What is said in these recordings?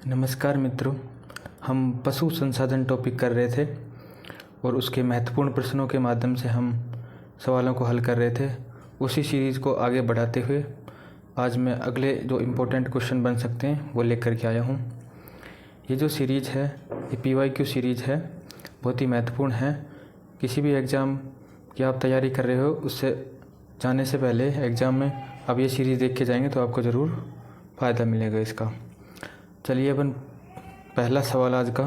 नमस्कार मित्रों, हम पशु संसाधन टॉपिक कर रहे थे और उसके महत्वपूर्ण प्रश्नों के माध्यम से हम सवालों को हल कर रहे थे। उसी सीरीज़ को आगे बढ़ाते हुए आज मैं अगले जो इम्पोर्टेंट क्वेश्चन बन सकते हैं वो लेकर के आया हूँ। ये जो सीरीज़ है ये PYQ सीरीज़ है, बहुत ही महत्वपूर्ण है। किसी भी एग्ज़ाम की आप तैयारी कर रहे हो उससे जाने से पहले एग्ज़ाम में आप ये सीरीज़ देख के जाएंगे तो आपको ज़रूर फ़ायदा मिलेगा इसका। चलिए अपन पहला सवाल आज का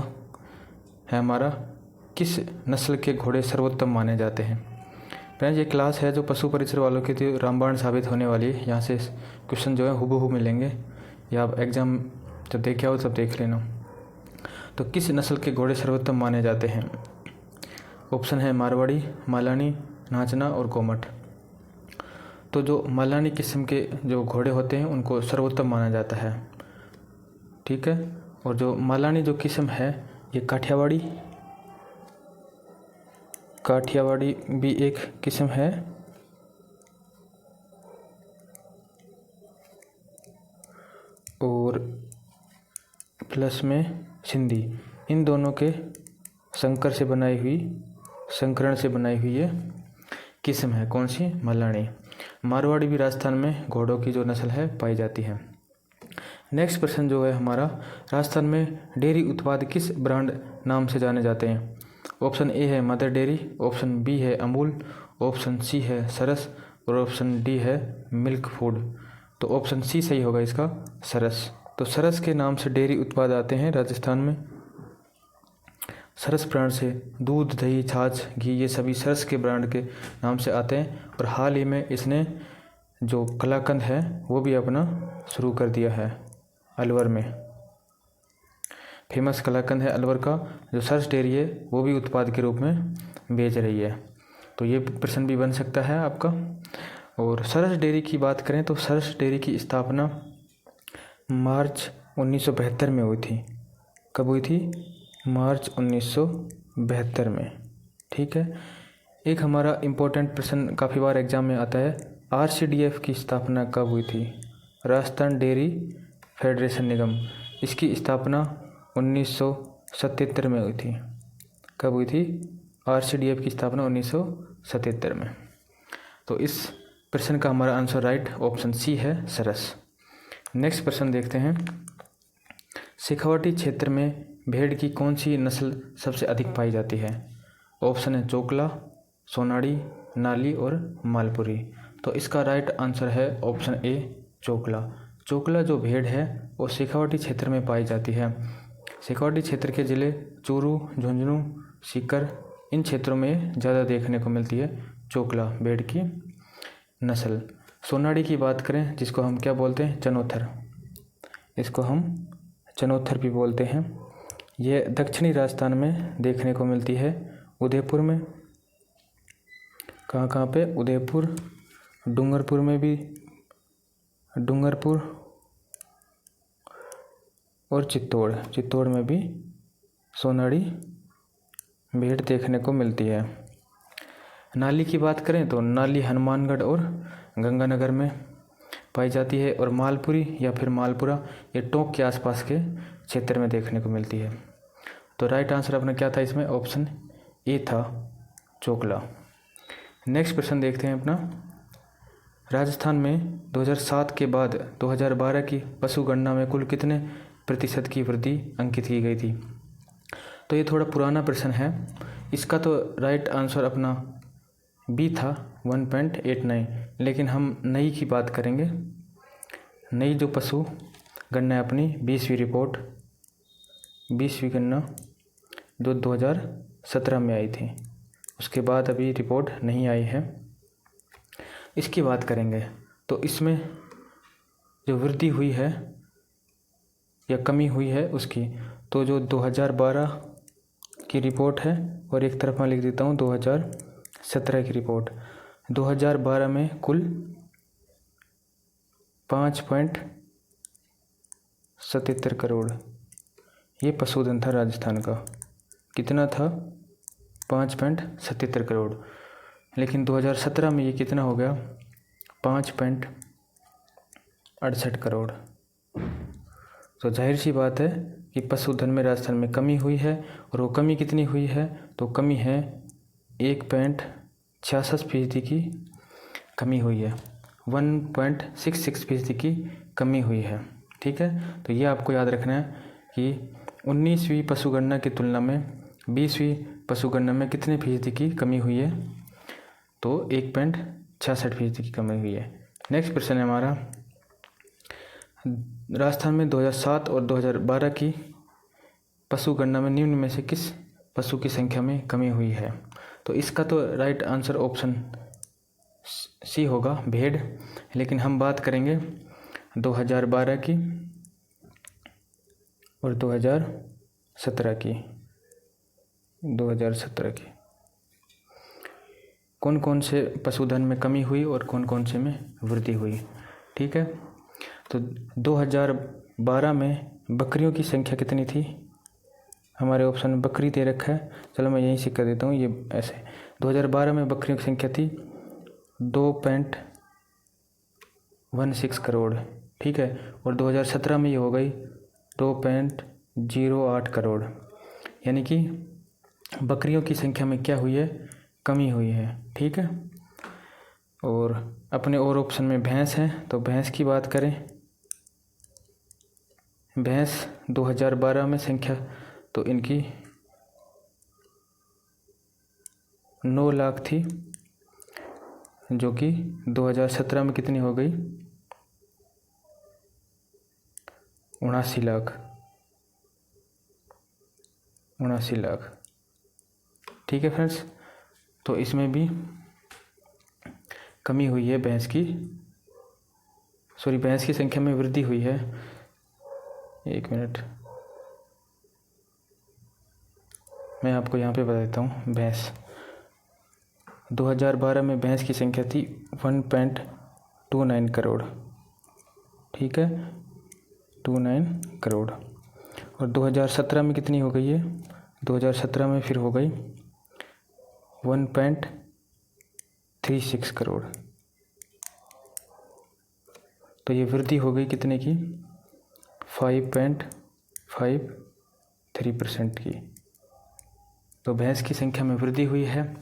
है हमारा, किस नस्ल के घोड़े सर्वोत्तम माने जाते हैं। फ्रेंड्स, ये क्लास है जो पशु परिसर वालों के लिए रामबाण साबित होने वाली है। यहाँ से क्वेश्चन जो है हूबहू मिलेंगे, या आप एग्ज़ाम जब देखे आओ तब देख लेना। तो किस नस्ल के घोड़े सर्वोत्तम माने जाते हैं? ऑप्शन है मारवाड़ी, मालानी, नाचना और कोमट। तो जो मालानी किस्म के जो घोड़े होते हैं उनको सर्वोत्तम माना जाता है, ठीक है। और जो मालानी जो किस्म है ये काठियावाड़ी भी एक किस्म है, और प्लस में सिंधी। इन दोनों के संकरण से बनाई हुई ये किस्म है। कौन सी? मालानी। मारवाड़ी भी राजस्थान में घोड़ों की जो नस्ल है पाई जाती है। नेक्स्ट प्रश्न जो है हमारा, राजस्थान में डेयरी उत्पाद किस ब्रांड नाम से जाने जाते हैं? ऑप्शन ए है मदर डेयरी, ऑप्शन बी है अमूल, ऑप्शन सी है सरस और ऑप्शन डी है मिल्क फूड। तो ऑप्शन सी सही होगा इसका, सरस। तो सरस के नाम से डेयरी उत्पाद आते हैं राजस्थान में। सरस ब्रांड से दूध, दही, छाछ, घी ये सभी सरस के ब्रांड के नाम से आते हैं। और हाल ही में इसने जो कलाकंद है वो भी अपना शुरू कर दिया है अलवर में। फेमस कलाकंद है अलवर का, जो सरस डेयरी है वो भी उत्पाद के रूप में बेच रही है। तो ये प्रश्न भी बन सकता है आपका। और सरस डेयरी की बात करें तो सरस डेयरी की स्थापना मार्च 1972 में हुई थी। कब हुई थी? मार्च 1972 में, ठीक है। एक हमारा इम्पोर्टेंट प्रश्न काफ़ी बार एग्जाम में आता है, RCDF की स्थापना कब हुई थी? राजस्थान डेयरी फेडरेशन निगम। इसकी स्थापना 1977 में हुई थी। कब हुई थी? RCDF की स्थापना 1977 में। तो इस प्रश्न का हमारा आंसर राइट ऑप्शन सी है, सरस। नेक्स्ट प्रश्न देखते हैं, शेखावाटी क्षेत्र में भेड़ की कौन सी नस्ल सबसे अधिक पाई जाती है? ऑप्शन है चोकला, सोनाड़ी, नाली और मालपुरी। तो इसका राइट आंसर है ऑप्शन ए, चोकला। चोकला जो भेड़ है वो शेखावाटी क्षेत्र में पाई जाती है। शेखावाटी क्षेत्र के ज़िले चूरू, झुंझुनू, सीकर इन क्षेत्रों में ज़्यादा देखने को मिलती है चोकला भेड़ की नस्ल। सोनाड़ी की बात करें, जिसको हम क्या बोलते हैं? चनोथर। इसको हम चनोथर भी बोलते हैं। ये दक्षिणी राजस्थान में देखने को मिलती है, उदयपुर में। कहाँ पे? उदयपुर, डूंगरपुर में भी, डूंगरपुर और चित्तौड़ में भी सोनाड़ी भेड़ देखने को मिलती है। नाली की बात करें तो नाली हनुमानगढ़ और गंगानगर में पाई जाती है। और मालपुरी या फिर मालपुरा ये टोंक के आसपास के क्षेत्र में देखने को मिलती है। तो राइट आंसर अपना क्या था इसमें? ऑप्शन ए था, चोकला। नेक्स्ट प्रश्न देखते हैं अपना, राजस्थान में 2007 के बाद 2012 की पशु गणना में कुल कितने प्रतिशत की वृद्धि अंकित की गई थी? तो ये थोड़ा पुराना प्रश्न है। इसका तो राइट आंसर अपना बी था, 1.89। लेकिन हम नई की बात करेंगे। नई जो पशु गणना है अपनी 20वीं रिपोर्ट, 20वीं गणना जो 2017 में आई थी, उसके बाद अभी रिपोर्ट नहीं आई है, इसकी बात करेंगे। तो इसमें जो वृद्धि हुई है या कमी हुई है उसकी, तो जो 2012 की रिपोर्ट है और एक तरफ मैं लिख देता हूँ 2017 की रिपोर्ट। 2012 में कुल 5.77 करोड़ ये पशुधन था राजस्थान का। कितना था? 5.77 करोड़। लेकिन 2017 में ये कितना हो गया? 5.68 करोड़। तो जाहिर सी बात है कि पशुधन में राजस्थान में कमी हुई है। और वो कमी कितनी हुई है? तो कमी है 1.66% की कमी हुई है, 1.66% की कमी हुई है। ठीक है, तो ये आपको याद रखना है कि 19वीं पशुगणना की तुलना में 20वीं पशुगणना में कितने फीसदी की कमी हुई है? तो 1.66% की कमी हुई है। नेक्स्ट प्रश्न है हमारा, राजस्थान में 2007 और 2012 की पशुगणना में निम्न में से किस पशु की संख्या में कमी हुई है? तो इसका तो राइट आंसर ऑप्शन सी होगा, भेड़। लेकिन हम बात करेंगे 2012 की और 2017 की। 2017 की कौन कौन से पशुधन में कमी हुई और कौन कौन से में वृद्धि हुई। ठीक है, तो 2012 में बकरियों की संख्या कितनी थी? हमारे ऑप्शन में बकरी दे रखा है, चलो मैं यहीं से कर देता हूँ, ये ऐसे 2012 में बकरियों की संख्या थी 2.16 करोड़। ठीक है, और 2017 में ये हो गई 2.08 करोड़। यानी कि बकरियों की संख्या में क्या हुई है? कमी हुई है। ठीक है, और अपने और ऑप्शन में भैंस है, तो भैंस की बात करें, भैंस 2012 में संख्या तो इनकी 9 लाख थी, जो कि 2017 में कितनी हो गई? 79 लाख। 79 लाख। ठीक है फ्रेंड्स, तो इसमें भी कमी हुई है भैंस की, भैंस की संख्या में वृद्धि हुई है। एक मिनट, मैं आपको यहाँ पे बता देता हूँ। भैंस 2012 में भैंस की संख्या थी 1.29 करोड़। ठीक है, 29 करोड़। और 2017 में कितनी हो गई है? 2017 में फिर हो गई 1.36 करोड़। तो ये वृद्धि हो गई कितने की? 5.53% की। तो भैंस की संख्या में वृद्धि हुई है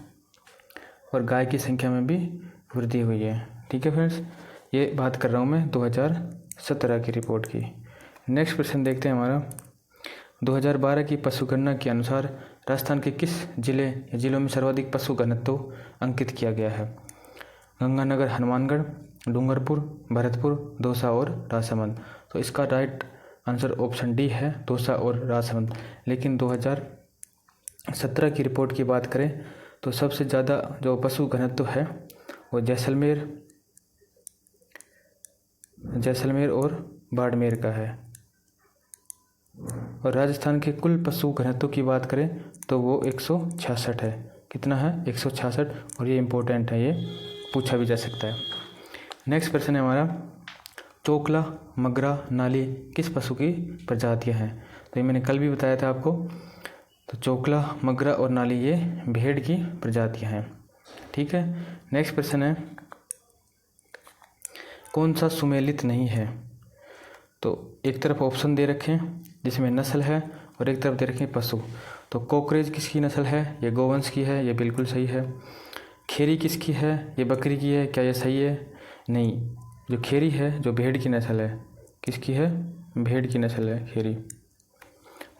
और गाय की संख्या में भी वृद्धि हुई है। ठीक है फ्रेंड्स, ये बात कर रहा हूँ मैं 2017 की रिपोर्ट की। नेक्स्ट प्रश्न देखते हैं हमारा, 2012 की पशुगणना के अनुसार राजस्थान के किस जिले या जिलों में सर्वाधिक पशु घनत्व अंकित किया गया है? गंगानगर, हनुमानगढ़, डूंगरपुर, भरतपुर, दौसा और राजसमंद। तो इसका राइट आंसर ऑप्शन डी है, दौसा और राजसमंद। लेकिन 2017 की रिपोर्ट की बात करें तो सबसे ज़्यादा जो पशु घनत्व है वो जैसलमेर और बाड़मेर का है। और राजस्थान के कुल पशु घनत्व की बात करें तो वो 166 है। कितना है? 166। और ये इम्पोर्टेंट है, ये पूछा भी जा सकता है। नेक्स्ट प्रश्न है हमारा, चोकला, मगरा, नाली किस पशु की प्रजातियां हैं? तो ये मैंने कल भी बताया था आपको। तो चोकला, मगरा और नाली ये भेड़ की प्रजातियां हैं। ठीक है, नेक्स्ट प्रश्न है, कौन सा सुमेलित नहीं है? तो एक तरफ ऑप्शन दे रखे हैं जिसमें नस्ल है और एक तरफ दे रखे हैं पशु। तो कोकरेज किसकी नस्ल है? ये गोवंश की है, ये बिल्कुल सही है। खेरी किसकी है? ये बकरी की है, क्या ये सही है? नहीं, जो खेरी है जो भेड़ की नस्ल है। किसकी है? भेड़ की नस्ल है खेरी।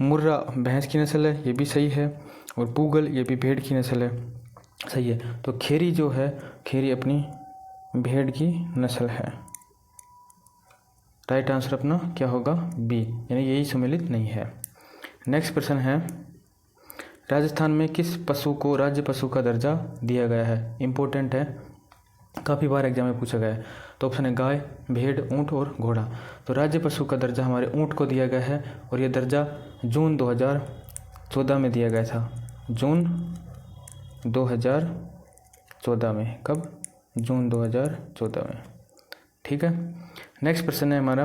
मुर्रा भैंस की नस्ल है, ये भी सही है। और पूगल ये भी भेड़ की नस्ल है, सही है। तो खेरी जो है, खेरी अपनी भेड़ की नस्ल है। राइट आंसर अपना क्या होगा? बी, यानी यही सम्मिलित नहीं है। नेक्स्ट प्रश्न है, राजस्थान में किस पशु को राज्य पशु का दर्जा दिया गया है? इम्पोर्टेंट है, काफ़ी बार एग्जाम में पूछा गया है। तो ऑप्शन है गाय, भेड़, ऊंट और घोड़ा। तो राज्य पशु का दर्जा हमारे ऊंट को दिया गया है और ये दर्जा जून 2014 में दिया गया था। जून 2014 में। कब? जून 2014 में। ठीक है, नेक्स्ट प्रश्न है हमारा,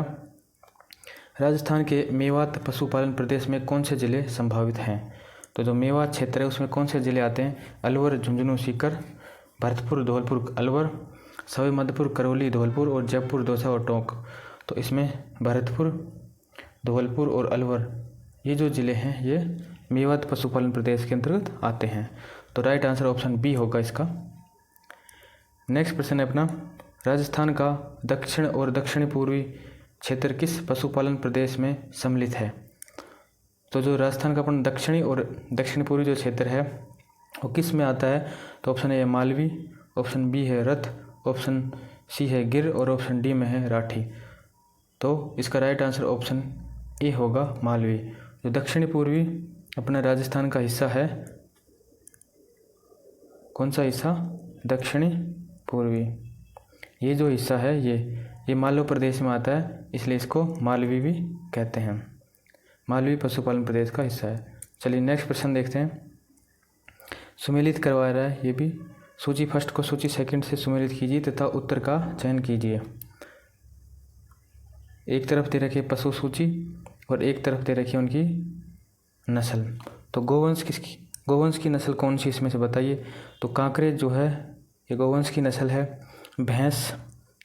राजस्थान के मेवात पशुपालन प्रदेश में कौन से जिले संभावित हैं? तो जो मेवात क्षेत्र है उसमें कौन से जिले आते हैं? अलवर, झुंझुनू, सीकर, भरतपुर, धौलपुर, अलवर, सवाई माधोपुर, करौली, धौलपुर और जयपुर, दौसा और टोंक। तो इसमें भरतपुर, धौलपुर और अलवर, ये जो ज़िले हैं ये मेवात पशुपालन प्रदेश के अंतर्गत आते हैं। तो राइट आंसर ऑप्शन बी होगा इसका। नेक्स्ट प्रश्न है अपना, राजस्थान का दक्षिण और दक्षिण पूर्वी क्षेत्र किस पशुपालन प्रदेश में सम्मिलित है? तो जो राजस्थान का अपन दक्षिणी और दक्षिण पूर्वी जो क्षेत्र है वो किस में आता है? तो ऑप्शन ए है मालवी, ऑप्शन बी है रथ, ऑप्शन सी है गिर और ऑप्शन डी में है राठी। तो इसका राइट आंसर ऑप्शन ए होगा मालवी। जो दक्षिणी पूर्वी अपना राजस्थान का हिस्सा है, कौन सा हिस्सा? दक्षिणी पूर्वी, ये जो हिस्सा है ये मालवा प्रदेश में आता है, इसलिए इसको मालवी भी कहते हैं। मालवी पशुपालन प्रदेश का हिस्सा है। चलिए नेक्स्ट प्रश्न देखते हैं। सुमेलित करवा रहा है ये भी, सूची फर्स्ट को सूची सेकंड से सुमेलित कीजिए तथा उत्तर का चयन कीजिए। एक तरफ दे रखी है पशु सूची और एक तरफ दे रखी है उनकी नस्ल। तो गोवंश की नस्ल कौन सी इसमें से बताइए? तो कांकरेज जो है ये गोवंश की नस्ल है। भैंस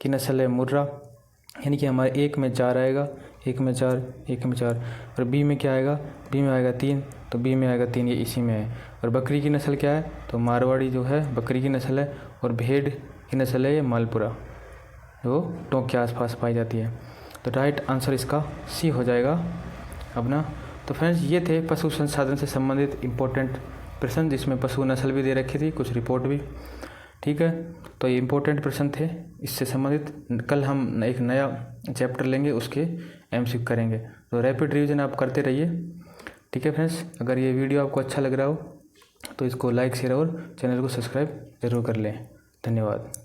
की नस्ल है मुर्रा, यानी कि हमारे एक में 4 आएगा, एक में 4, एक में 4। और बी में क्या आएगा? बी में आएगा 3, तो बी में आएगा 3, ये इसी में है। और बकरी की नस्ल क्या है? तो मारवाड़ी जो है बकरी की नस्ल है। और भेड़ की नस्ल है ये मालपुरा, वो टोंक के आसपास पाई जाती है। तो राइट आंसर इसका सी हो जाएगा अपना। तो फ्रेंड्स ये थे पशु संसाधन से संबंधित इम्पोर्टेंट प्रश्न, जिसमें पशु नस्ल भी दे रखी थी, कुछ रिपोर्ट भी। ठीक है, तो ये इम्पोर्टेंट प्रश्न थे इससे संबंधित। कल हम एक नया चैप्टर लेंगे, उसके एमसीक्यू करेंगे। तो रैपिड रिवीजन आप करते रहिए। ठीक है फ्रेंड्स, अगर ये वीडियो आपको अच्छा लग रहा हो तो इसको लाइक शेयर और चैनल को सब्सक्राइब ज़रूर कर लें। धन्यवाद।